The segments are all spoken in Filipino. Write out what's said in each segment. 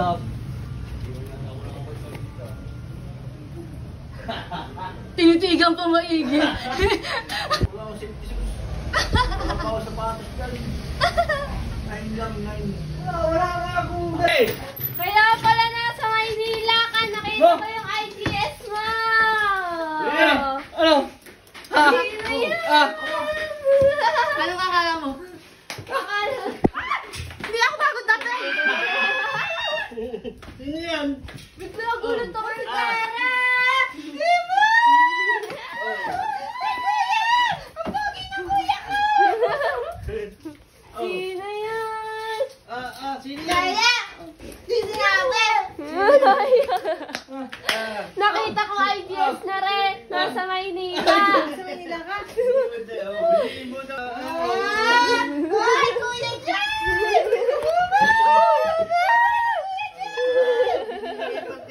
Stop. Tinitigan pa maigi. Wala ko safety. Wala pa ako sapatos dyan. 9 lang, 9. Wala nga akong... Hey! Kaya pala nasa Maynila ka. Nakita ko yung IGS mo. Ano? Anong akala mo? Akala. Hindi ako pagod dati. Sino yan? Bigla gulat ako si Tara. Sino yan? Sino yan? Daya! Sino namin? Nakita ko IGS na rin. Nasa Maynila. Nasa Maynila ka? Bilhin mo na. Ay, Kuya Jan!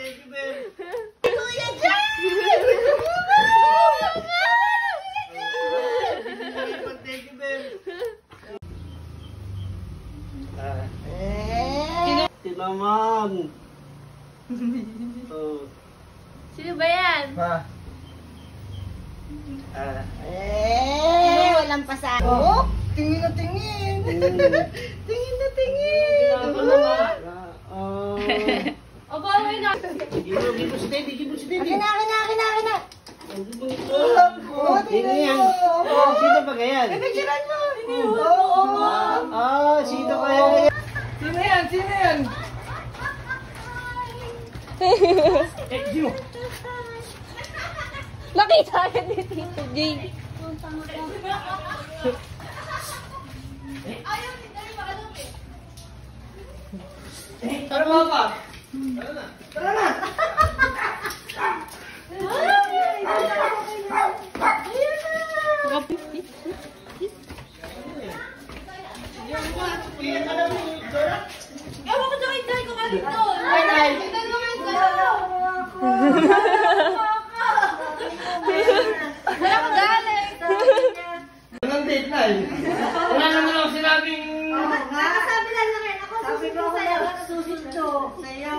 Thank you, Ben. Kuya Jan! Thank you, Ben. Tinaman. Sino ba yan? Ma. Walang pasado. Tingin na tingin. Tingin na tingin. Abawin na. Gibo si Teddy, gibo si Teddy. Akin na. Tingin yan. Sino ba ganyan? Picturean mo. Sino kaya yan? Sino yan? Sino? Nakita agad ni Tito Jay. Tara mga pa. Tara na. Ewan ko sa kay Jay kung ano ito. Ay. Tignan mo nga ito. Wala ko galing. Anong date na eh? Wala naman ako sinabing... Sabi lang naman ako, susunod sa'yo. Susunod sa'yo.